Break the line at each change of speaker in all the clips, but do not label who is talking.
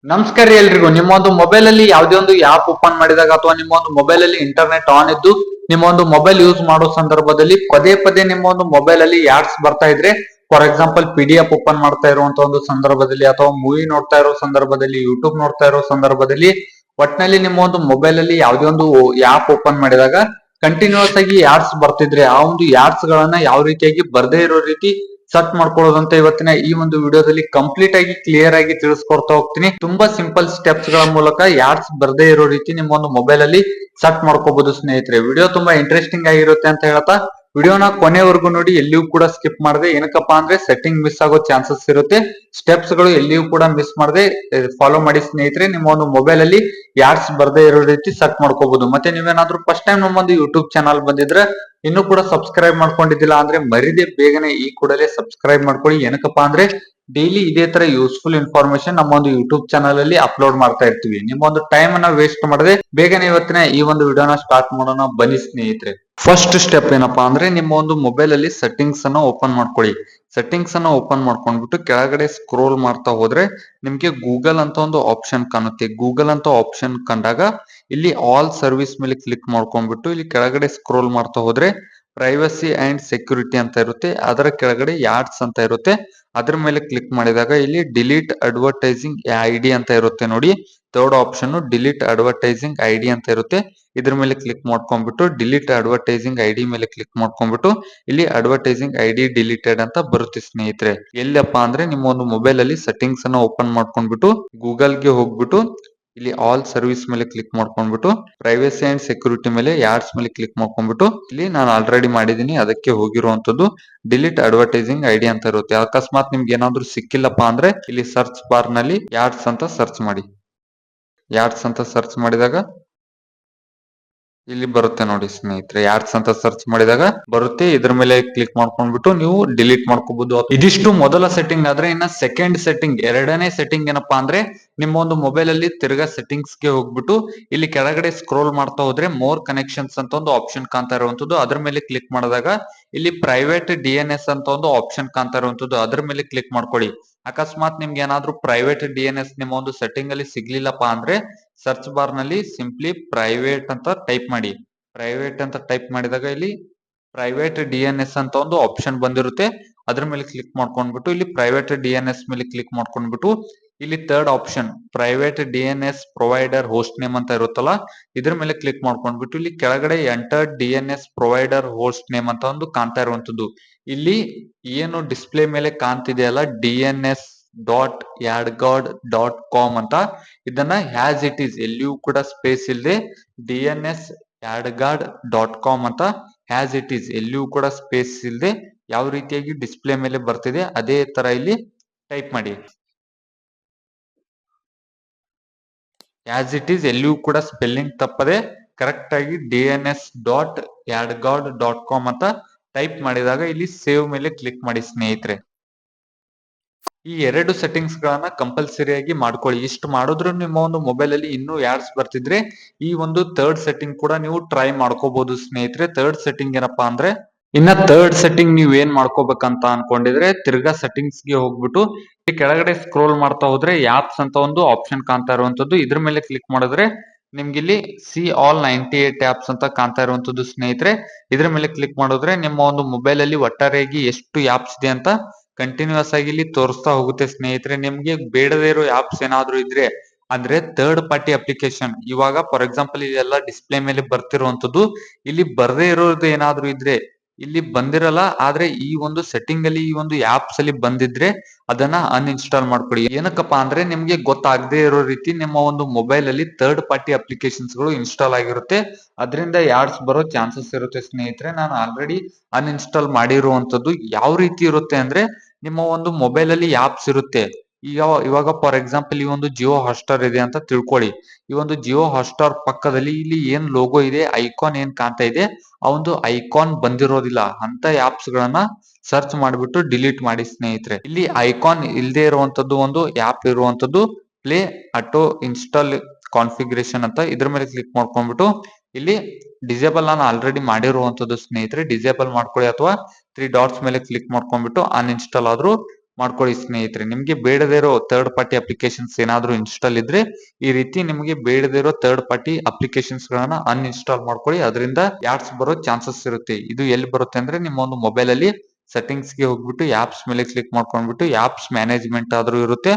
ನಮಸ್ಕಾರ ರೀ ಎಲ್ರಿಗೂ. ನಿಮ್ಮ ಒಂದು ಮೊಬೈಲ್ ಅಲ್ಲಿ ಯಾವುದೇ ಒಂದು ಆಪ್ ಓಪನ್ ಮಾಡಿದಾಗ ಅಥವಾ ನಿಮ್ಮ ಒಂದು ಮೊಬೈಲ್ ಅಲ್ಲಿ ಇಂಟರ್ನೆಟ್ ಆನ್ ಇದ್ದು ನಿಮ್ಮ ಒಂದು ಮೊಬೈಲ್ ಯೂಸ್ ಮಾಡೋ ಸಂದರ್ಭದಲ್ಲಿ ಪದೇ ಪದೇ ನಿಮ್ಮ ಒಂದು ಮೊಬೈಲ್ ಅಲ್ಲಿ ಯಾಡ್ಸ್ ಬರ್ತಾ ಇದ್ರೆ, ಫಾರ್ ಎಕ್ಸಾಂಪಲ್ PDF ಓಪನ್ ಮಾಡ್ತಾ ಇರುವಂತ ಒಂದು ಸಂದರ್ಭದಲ್ಲಿ ಅಥವಾ ಮೂವಿ ನೋಡ್ತಾ ಇರೋ ಸಂದರ್ಭದಲ್ಲಿ, ಯೂಟ್ಯೂಬ್ ನೋಡ್ತಾ ಇರೋ ಸಂದರ್ಭದಲ್ಲಿ, ಒಟ್ನಲ್ಲಿ ನಿಮ್ಮ ಒಂದು ಮೊಬೈಲ್ ಅಲ್ಲಿ ಯಾವುದೇ ಒಂದು ಆಪ್ ಓಪನ್ ಮಾಡಿದಾಗ ಕಂಟಿನ್ಯೂಸ್ ಆಗಿ ಯಾಡ್ಸ್ ಬರ್ತಿದ್ರೆ ಆ ಒಂದು ಯಾಡ್ಸ್ ಗಳನ್ನ ಯಾವ ರೀತಿಯಾಗಿ ಬರ್ದೇ ಇರೋ ರೀತಿ ಸೆಟ್ ಮಾಡ್ಕೊಳ್ಳೋದಂತ ಇವತ್ತಿನ ಈ ಒಂದು ವಿಡಿಯೋದಲ್ಲಿ ಕಂಪ್ಲೀಟ್ ಆಗಿ ಕ್ಲಿಯರ್ ಆಗಿ ತಿಳಿಸ್ಕೊಡ್ತಾ ಹೋಗ್ತೀನಿ. ತುಂಬಾ ಸಿಂಪಲ್ ಸ್ಟೆಪ್ಸ್ ಗಳ ಮೂಲಕ ಯಾಡ್ಸ್ ಬರ್ದೇ ಇರೋ ರೀತಿ ನಿಮ್ಮ ಒಂದು ಮೊಬೈಲ್ ಅಲ್ಲಿ ಸೆಟ್ ಮಾಡ್ಕೋಬಹುದು ಸ್ನೇಹಿತರೆ. ವಿಡಿಯೋ ತುಂಬಾ ಇಂಟ್ರೆಸ್ಟಿಂಗ್ ಆಗಿರುತ್ತೆ ಅಂತ ಹೇಳ್ತಾ ವಿಡಿಯೋನ ಕೊನೆವರೆಗೂ ನೋಡಿ, ಎಲ್ಲಿಯೂ ಕೂಡ ಸ್ಕಿಪ್ ಮಾಡದೆ. ಏನಕ್ಕಪ್ಪಾ ಅಂದ್ರೆ ಸೆಟ್ಟಿಂಗ್ ಮಿಸ್ ಆಗೋ ಚಾನ್ಸಸ್ ಇರುತ್ತೆ. ಸ್ಟೆಪ್ಸ್ ಗಳು ಎಲ್ಲಿಯೂ ಕೂಡ ಮಿಸ್ ಮಾಡದೆ ಫಾಲೋ ಮಾಡಿ ಸ್ನೇಹಿತರೆ. ನಿಮ್ಮ ಒಂದು ಮೊಬೈಲ್ ಅಲ್ಲಿ ಯಾಡ್ಸ್ ಬರ್ದೇ ಇರೋ ರೀತಿ ಸೆಟ್ ಮಾಡ್ಕೋಬಹುದು. ಮತ್ತೆ ನೀವೇನಾದ್ರೂ ಫಸ್ಟ್ ಟೈಮ್ ನಮ್ಮೊಂದು ಯೂಟ್ಯೂಬ್ ಚಾನಲ್ ಬಂದಿದ್ರೆ, ಇನ್ನೂ ಕೂಡ ಸಬ್ಸ್ಕ್ರೈಬ್ ಮಾಡ್ಕೊಂಡಿದ್ದಿಲ್ಲ ಅಂದ್ರೆ ಮರಿದೆ ಬೇಗನೆ ಈ ಕೂಡಲೇ ಸಬ್ಸ್ಕ್ರೈಬ್ ಮಾಡ್ಕೊಳ್ಳಿ. ಏನಕ್ಕಪ್ಪಾ ಅಂದ್ರೆ ಡೈಲಿ ಇದೇ ತರ ಯೂಸ್ಫುಲ್ ಇನ್ಫಾರ್ಮೇಶನ್ ನಮ್ಮ ಒಂದು ಯೂಟ್ಯೂಬ್ ಚಾನಲ್ ಅಲ್ಲಿ ಅಪ್ಲೋಡ್ ಮಾಡ್ತಾ ಇರ್ತೀವಿ. ನಿಮ್ಮ ಒಂದು ಟೈಮ್ ಅನ್ನ ವೇಸ್ಟ್ ಮಾಡದೆ ಬೇಗನೆ ಇವತ್ತಿನ ಈ ಒಂದು ವಿಡಿಯೋನ ಸ್ಟಾರ್ಟ್ ಮಾಡೋಣ ಬನ್ನಿ ಸ್ನೇಹಿತರೆ. ಫಸ್ಟ್ ಸ್ಟೆಪ್ ಏನಪ್ಪಾ ಅಂದ್ರೆ ನಿಮ್ಮ ಒಂದು ಮೊಬೈಲ್ ಅಲ್ಲಿ ಸೆಟ್ಟಿಂಗ್ಸ್ ಅನ್ನ ಓಪನ್ ಮಾಡ್ಕೊಳ್ಳಿ. ಸೆಟ್ಟಿಂಗ್ಸ್ ಅನ್ನ ಓಪನ್ ಮಾಡ್ಕೊಂಡ್ಬಿಟ್ಟು ಕೆಳಗಡೆ ಸ್ಕ್ರೋಲ್ ಮಾಡ್ತಾ ಹೋದ್ರೆ ನಿಮ್ಗೆ ಗೂಗಲ್ ಅಂತ ಒಂದು ಆಪ್ಷನ್ ಕಾಣುತ್ತೆ. ಗೂಗಲ್ ಅಂತ ಆಪ್ಷನ್ ಕಂಡಾಗ ಇಲ್ಲಿ ಆಲ್ ಸರ್ವಿಸ್ ಮೇಲೆ ಕ್ಲಿಕ್ ಮಾಡ್ಕೊಂಡ್ಬಿಟ್ಟು ಇಲ್ಲಿ ಕೆಳಗಡೆ ಸ್ಕ್ರೋಲ್ ಮಾಡ್ತಾ ಹೋದ್ರೆ ಪ್ರೈವಸಿ ಅಂಡ್ ಸೆಕ್ಯೂರಿಟಿ ಅಂತ ಇರುತ್ತೆ. ಅದರ ಕೆಳಗಡೆ ಯಾಡ್ಸ್ ಅಂತ ಇರುತ್ತೆ. ಅದ್ರ ಮೇಲೆ ಕ್ಲಿಕ್ ಮಾಡಿದಾಗ ಇಲ್ಲಿ ಡಿಲೀಟ್ ಅಡ್ವರ್ಟೈಸಿಂಗ್ ID ಅಂತ ಇರುತ್ತೆ ನೋಡಿ. Third option delete advertising ID ಅಂತ ಇರುತ್ತೆ. ಇದ್ರ ಮೇಲೆ ಕ್ಲಿಕ್ ಮಾಡ್ಕೊಂಡ್ಬಿಟ್ಟು ಡಿಲೀಟ್ ಅಡ್ವರ್ಟೈಸಿಂಗ್ ID ಮೇಲೆ ಕ್ಲಿಕ್ ಮಾಡ್ಕೊಂಡ್ಬಿಟ್ಟು ಇಲ್ಲಿ ಅಡ್ವರ್ಟೈಸಿಂಗ್ ID ಡಿಲೀಟೆಡ್ ಅಂತ ಬರುತ್ತೆ ಸ್ನೇಹಿತರೆ. ಎಲ್ಲಪ್ಪಾ ಅಂದ್ರೆ ನಿಮ್ಮ ಒಂದು ಮೊಬೈಲ್ ಅಲ್ಲಿ ಸೆಟ್ಟಿಂಗ್ಸ್ ಅನ್ನ ಓಪನ್ ಮಾಡ್ಕೊಂಡ್ಬಿಟ್ಟು ಗೂಗಲ್ ಗೆ ಹೋಗ್ಬಿಟ್ಟು ಇಲ್ಲಿ ಆಲ್ ಸರ್ವಿಸ್ ಮೇಲೆ ಕ್ಲಿಕ್ ಮಾಡ್ಕೊಂಡ್ಬಿಟ್ಟು ಪ್ರೈವಸಿ ಅಂಡ್ ಸೆಕ್ಯೂರಿಟಿ ಮೇಲೆ ಯಾಡ್ಸ್ ಮೇಲೆ ಕ್ಲಿಕ್ ಮಾಡ್ಕೊಂಡ್ಬಿಟ್ಟು ಇಲ್ಲಿ ನಾನು ಆಲ್ರೆಡಿ ಮಾಡಿದೀನಿ ಅದಕ್ಕೆ ಹೋಗಿರುವಂತದ್ದು ಡಿಲೀಟ್ ಅಡ್ವರ್ಟೈಸಿಂಗ್ ID ಅಂತ ಇರುತ್ತೆ. ಅಕಸ್ಮಾತ್ ನಿಮ್ಗೆ ಏನಾದ್ರು ಸಿಕ್ಕಿಲ್ಲಪ್ಪಾ ಅಂದ್ರೆ ಇಲ್ಲಿ ಸರ್ಚ್ ಬಾರ್ ನಲ್ಲಿ ಯಾಡ್ಸ್ ಅಂತ ಸರ್ಚ್ ಮಾಡಿ. ಯಾಡ್ಸ್ ಅಂತ ಸರ್ಚ್ ಮಾಡಿದಾಗ ಇಲ್ಲಿ ಬರುತ್ತೆ ನೋಡಿ ಸ್ನೇಹಿತರೆ. ಯಾಡ್ಸ್ ಅಂತ ಸರ್ಚ್ ಮಾಡಿದಾಗ ಬರುತ್ತೆ. ಇದ್ರ ಮೇಲೆ ಕ್ಲಿಕ್ ಮಾಡ್ಕೊಂಡ್ಬಿಟ್ಟು ನೀವು ಡಿಲೀಟ್ ಮಾಡ್ಕೋಬಹುದು. ಇದಿಷ್ಟು ಮೊದಲ ಸೆಟ್ಟಿಂಗ್ ಆದ್ರೆ, ಇನ್ನ ಸೆಕೆಂಡ್ ಸೆಟ್ಟಿಂಗ್, ಎರಡನೇ ಸೆಟ್ಟಿಂಗ್ ಏನಪ್ಪಾ ಅಂದ್ರೆ ನಿಮ್ಮ ಒಂದು ಮೊಬೈಲ್ ಅಲ್ಲಿ ತಿರ್ಗಾ ಸೆಟ್ಟಿಂಗ್ಸ್ ಗೆ ಹೋಗ್ಬಿಟ್ಟು ಇಲ್ಲಿ ಕೆಳಗಡೆ ಸ್ಕ್ರೋಲ್ ಮಾಡ್ತಾ ಹೋದ್ರೆ ಮೋರ್ ಕನೆಕ್ಷನ್ಸ್ ಅಂತ ಒಂದು ಆಪ್ಷನ್ ಕಾಣ್ತಾ ಇರುವಂತದ್ದು. ಅದ್ರ ಮೇಲೆ ಕ್ಲಿಕ್ ಮಾಡಿದಾಗ ಇಲ್ಲಿ ಪ್ರೈವೇಟ್ DNS ಅಂತ ಒಂದು ಆಪ್ಷನ್ ಕಾಣ್ತಾ ಇರುವಂತದ್ದು. ಅದ್ರ ಮೇಲೆ ಕ್ಲಿಕ್ ಮಾಡ್ಕೊಳ್ಳಿ. ಅಕಸ್ಮಾತ್ ನಿಮ್ಗೆ ಏನಾದ್ರು ಪ್ರೈವೇಟ್ DNS ನಿಮ್ಮ ಒಂದು ಸೆಟ್ಟಿಂಗ್ ಅಲ್ಲಿ ಸಿಗ್ಲಿಲ್ಲಪ್ಪಾ ಅಂದ್ರೆ ಸರ್ಚ್ ಬಾರ್ ನಲ್ಲಿ ಸಿಂಪ್ಲಿ ಪ್ರೈವೇಟ್ ಅಂತ ಟೈಪ್ ಮಾಡಿ. ಪ್ರೈವೇಟ್ ಅಂತ ಟೈಪ್ ಮಾಡಿದಾಗ ಇಲ್ಲಿ ಪ್ರೈವೇಟ್ DNS ಅಂತ ಒಂದು ಆಪ್ಷನ್ ಬಂದಿರುತ್ತೆ. ಅದ್ರ ಮೇಲೆ ಕ್ಲಿಕ್ ಮಾಡ್ಕೊಂಡ್ಬಿಟ್ಟು ಇಲ್ಲಿ ಪ್ರೈವೇಟ್ DNS ಮೇಲೆ ಕ್ಲಿಕ್ ಮಾಡ್ಕೊಂಡ್ಬಿಟ್ಟು ಇಲ್ಲಿ third option private DNS provider host name ಅಂತ ಇರುತ್ತಲ್ಲ, ಇದ್ರ ಮೇಲೆ ಕ್ಲಿಕ್ ಮಾಡ್ಕೊಂಡ್ಬಿಟ್ಟು ಇಲ್ಲಿ ಕೆಳಗಡೆ enter DNS provider host name ಅಂತ ಒಂದು ಕಾಣ್ತಾ ಇರುವಂತದ್ದು. ಇಲ್ಲಿ ಏನು ಡಿಸ್ಪ್ಲೇ ಮೇಲೆ ಕಾಣ್ತಿದೆಯಲ್ಲ DNS.yadgard.com ಅಂತ, ಇದನ್ನ ಹ್ಯಾಸ್ ಇಟ್ ಈಸ್ ಎಲ್ಲಿಯೂ ಕೂಡ ಸ್ಪೇಸ್ ಇಲ್ಲದೆ DNS.yadgard.com ಅಂತ ಹ್ಯಾಸ್ ಇಟ್ ಈಸ್ ಎಲ್ಲಿಯೂ ಕೂಡ ಸ್ಪೇಸ್ ಇಲ್ಲದೆ ಯಾವ ರೀತಿಯಾಗಿ ಡಿಸ್ಪ್ಲೇ ಮೇಲೆ ಬರ್ತಿದೆ ಅದೇ ತರ ಇಲ್ಲಿ ಟೈಪ್ ಮಾಡಿ. ಆಸ್ ಇಟ್ ಈಸ್ ಎಲ್ಲಿಯೂ ಕೂಡ ಸ್ಪೆಲ್ಲಿಂಗ್ ತಪ್ಪದೆ ಕರೆಕ್ಟ್ ಆಗಿ DNS.yadgard.com ಅಂತ ಟೈಪ್ ಮಾಡಿದಾಗ ಇಲ್ಲಿ ಸೇವ್ ಮೇಲೆ ಕ್ಲಿಕ್ ಮಾಡಿ ಸ್ನೇಹಿತರೆ. ಈ ಎರಡು ಸೆಟ್ಟಿಂಗ್ಸ್ ಗಳನ್ನ ಕಂಪಲ್ಸರಿಯಾಗಿ ಮಾಡ್ಕೊಳ್ಳಿ. ಇಷ್ಟು ಮಾಡಿದ್ರು ನಿಮ್ಮ ಒಂದು ಮೊಬೈಲ್ ಅಲ್ಲಿ ಇನ್ನೂ ಯಾಡ್ಸ್ ಬರ್ತಿದ್ರೆ ಈ ಒಂದು ಥರ್ಡ್ ಸೆಟ್ಟಿಂಗ್ ಕೂಡ ನೀವು ಟ್ರೈ ಮಾಡ್ಕೋಬಹುದು ಸ್ನೇಹಿತರೆ. ಥರ್ಡ್ ಸೆಟ್ಟಿಂಗ್ ಏನಪ್ಪಾ ಅಂದ್ರೆ, ಇನ್ನ ಥರ್ಡ್ ಸೆಟ್ಟಿಂಗ್ ನೀವ್ ಏನ್ ಮಾಡ್ಕೋಬೇಕಂತ ಅನ್ಕೊಂಡಿದ್ರೆ ತಿರ್ಗಾ ಸೆಟ್ಟಿಂಗ್ಸ್ ಗೆ ಹೋಗ್ಬಿಟ್ಟು ಈ ಕೆಳಗಡೆ ಸ್ಕ್ರೋಲ್ ಮಾಡ್ತಾ ಹೋದ್ರೆ ಆಪ್ಸ್ ಅಂತ ಒಂದು ಆಪ್ಷನ್ ಕಾಣ್ತಾ ಇರುವಂತದ್ದು. ಇದ್ರ ಮೇಲೆ ಕ್ಲಿಕ್ ಮಾಡಿದ್ರೆ ನಿಮ್ಗೆ ಇಲ್ಲಿ ಸಿ ಆಲ್ 98 ಆಪ್ಸ್ ಅಂತ ಕಾಣ್ತಾ ಇರುವಂತದ್ದು ಸ್ನೇಹಿತರೆ. ಇದ್ರ ಮೇಲೆ ಕ್ಲಿಕ್ ಮಾಡಿದ್ರೆ ನಿಮ್ಮ ಒಂದು ಮೊಬೈಲ್ ಅಲ್ಲಿ ಒಟ್ಟಾರೆಯಾಗಿ ಎಷ್ಟು ಆಪ್ಸ್ ಇದೆ ಅಂತ ಕಂಟಿನ್ಯೂಸ್ ಆಗಿ ಇಲ್ಲಿ ತೋರಿಸ್ತಾ ಹೋಗುತ್ತೆ ಸ್ನೇಹಿತರೆ. ನಿಮ್ಗೆ ಬೇಡದೇ ಇರೋ ಆಪ್ಸ್ ಏನಾದ್ರು ಇದ್ರೆ ಅಂದ್ರೆ ಥರ್ಡ್ ಪಾರ್ಟಿ ಅಪ್ಲಿಕೇಶನ್, ಇವಾಗ ಫಾರ್ ಎಕ್ಸಾಂಪಲ್ ಇದೆಲ್ಲ ಡಿಸ್ಪ್ಲೇ ಮೇಲೆ ಬರ್ತಿರುವಂತದ್ದು, ಇಲ್ಲಿ ಬರ್ದೇ ಇರೋದು ಏನಾದ್ರು ಇದ್ರೆ ಇಲ್ಲಿ ಬಂದಿರಲ್ಲ ಆದ್ರೆ ಈ ಒಂದು ಸೆಟ್ಟಿಂಗ್ ಅಲ್ಲಿ ಈ ಒಂದು ಆಪ್ಸ್ ಅಲ್ಲಿ ಬಂದಿದ್ರೆ ಅದನ್ನ ಅನ್ಇನ್ಸ್ಟಾಲ್ ಮಾಡ್ಕೊಳ್ಳಿ. ಏನಕ್ಕಪ್ಪಾ ಅಂದ್ರೆ ನಿಮ್ಗೆ ಗೊತ್ತಾಗದೇ ಇರೋ ರೀತಿ ನಿಮ್ಮ ಒಂದು ಮೊಬೈಲ್ ಅಲ್ಲಿ ಥರ್ಡ್ ಪಾರ್ಟಿ ಅಪ್ಲಿಕೇಶನ್ಸ್ ಗಳು ಇನ್ಸ್ಟಾಲ್ ಆಗಿರುತ್ತೆ. ಅದರಿಂದ ಯಾಡ್ಸ್ ಬರೋ ಚಾನ್ಸಸ್ ಇರುತ್ತೆ ಸ್ನೇಹಿತರೆ. ನಾನು ಆಲ್ರೆಡಿ ಅನ್ಇನ್ಸ್ಟಾಲ್ ಮಾಡಿರುವಂತದ್ದು. ಯಾವ ರೀತಿ ಇರುತ್ತೆ ಅಂದ್ರೆ ನಿಮ್ಮ ಒಂದು ಮೊಬೈಲ್ ಅಲ್ಲಿ ಆಪ್ಸ್ ಇರುತ್ತೆ. ಇವಾಗ ಫಾರ್ ಎಕ್ಸಾಂಪಲ್ ಈ ಒಂದು ಜಿಯೋ ಹಾಟ್ಸ್ಟಾರ್ ಇದೆ ಅಂತ ತಿಳ್ಕೊಳ್ಳಿ. ಈ ಒಂದು ಜಿಯೋ ಹಾಟ್ಸ್ಟಾರ್ ಪಕ್ಕದಲ್ಲಿ ಇಲ್ಲಿ ಏನ್ ಲೋಗೋ ಇದೆ, ಐಕಾನ್ ಏನ್ ಕಾಣ್ತಾ ಇದೆ, ಆ ಒಂದು ಐಕಾನ್ ಬಂದಿರೋದಿಲ್ಲ ಅಂತ ಆಪ್ಸ್ ಗಳನ್ನ ಸರ್ಚ್ ಮಾಡಿಬಿಟ್ಟು ಡಿಲೀಟ್ ಮಾಡಿ ಸ್ನೇಹಿತರೆ. ಇಲ್ಲಿ ಐಕಾನ್ ಇಲ್ಲದೆ ಇರುವಂತದ್ದು ಒಂದು ಆಪ್ ಇರುವಂತದ್ದು ಪ್ಲೇ ಆಟೋ ಇನ್ಸ್ಟಾಲ್ ಕಾನ್ಫಿಗರೇಷನ್ ಅಂತ. ಇದ್ರ ಮೇಲೆ ಕ್ಲಿಕ್ ಮಾಡ್ಕೊಂಡ್ಬಿಟ್ಟು ಇಲ್ಲಿ ಡಿಸೇಬಲ್ ನಾನು ಆಲ್ರೆಡಿ ಮಾಡಿರುವಂತದ್ದು ಸ್ನೇಹಿತರೆ. ಡಿಸೇಬಲ್ ಮಾಡ್ಕೊಳ್ಳಿ ಅಥವಾ 3 ಡಾಟ್ಸ್ ಮೇಲೆ ಕ್ಲಿಕ್ ಮಾಡ್ಕೊಂಡ್ಬಿಟ್ಟು ಅನ್ಇನ್ಸ್ಟಾಲ್ ಆದ್ರೂ ಮಾಡ್ಕೊಳ್ಳಿ ಸ್ನೇಹಿತರೆ. ನಿಮ್ಗೆ ಬೇಡದೇ ಇರೋ ಥರ್ಡ್ ಪಾರ್ಟಿ ಅಪ್ಲಿಕೇಶನ್ಸ್ ಏನಾದ್ರೂ ಇನ್ಸ್ಟಾಲ್ ಇದ್ರೆ ಈ ರೀತಿ ನಿಮಗೆ ಬೇಡದೇ ಇರೋ ಥರ್ಡ್ ಪಾರ್ಟಿ ಅಪ್ಲಿಕೇಶನ್ಸ್ ಗಳನ್ನ ಅನ್ಇನ್ಸ್ಟಾಲ್ ಮಾಡ್ಕೊಳ್ಳಿ. ಅದರಿಂದ ಯಾಡ್ಸ್ ಬರೋ ಚಾನ್ಸಸ್ ಇರುತ್ತೆ. ಇದು ಎಲ್ಲಿ ಬರುತ್ತೆ ಅಂದ್ರೆ ನಿಮ್ಮ ಒಂದು ಮೊಬೈಲ್ ಅಲ್ಲಿ ಸೆಟ್ಟಿಂಗ್ಸ್ ಗೆ ಹೋಗ್ಬಿಟ್ಟು ಆಪ್ಸ್ ಮೇಲೆ ಕ್ಲಿಕ್ ಮಾಡ್ಕೊಂಡ್ಬಿಟ್ಟು ಆಪ್ಸ್ ಮ್ಯಾನೇಜ್ಮೆಂಟ್ ಆದ್ರೂ ಇರುತ್ತೆ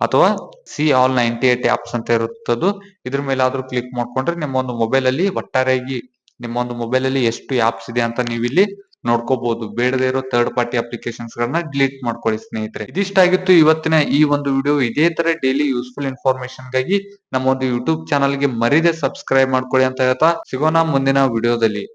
ಅಥವಾ ಸಿ ಆಲ್ 98 ಆಪ್ಸ್ ಅಂತ ಇರುತ್ತದು. ಇದ್ರ ಮೇಲೆ ಆದ್ರೂ ಕ್ಲಿಕ್ ಮಾಡ್ಕೊಂಡ್ರೆ ನಿಮ್ಮ ಒಂದು ಮೊಬೈಲ್ ಅಲ್ಲಿ ಒಟ್ಟಾರೆಯಾಗಿ ನಿಮ್ಮ ಒಂದು ಮೊಬೈಲ್ ಅಲ್ಲಿ ಎಷ್ಟು ಆಪ್ಸ್ ಇದೆ ಅಂತ ನೀವು ಇಲ್ಲಿ ನೋಡ್ಕೋಬಹುದು. ಬೇಡದೇ ಇರೋ ಥರ್ಡ್ ಪಾರ್ಟಿ ಅಪ್ಲಿಕೇಶನ್ಸ್ ಗಳನ್ನ ಡಿಲೀಟ್ ಮಾಡ್ಕೊಳ್ಳಿ ಸ್ನೇಹಿತರೆ. ಇದಿಷ್ಟ ಆಗಿತ್ತು ಇವತ್ತಿನ ಈ ಒಂದು ವಿಡಿಯೋ. ಇದೇ ತರ ಡೈಲಿ ಯೂಸ್ಫುಲ್ ಇನ್ಫಾರ್ಮೇಶನ್ ಗಾಗಿ ನಮ್ಮ ಒಂದು ಯೂಟ್ಯೂಬ್ ಚಾನಲ್ ಗೆ ಮರಿದೆ ಸಬ್ಸ್ಕ್ರೈಬ್ ಮಾಡ್ಕೊಳ್ಳಿ ಅಂತ ಹೇಳ್ತಾ ಸಿಗೋಣ ಮುಂದಿನ ವಿಡಿಯೋದಲ್ಲಿ.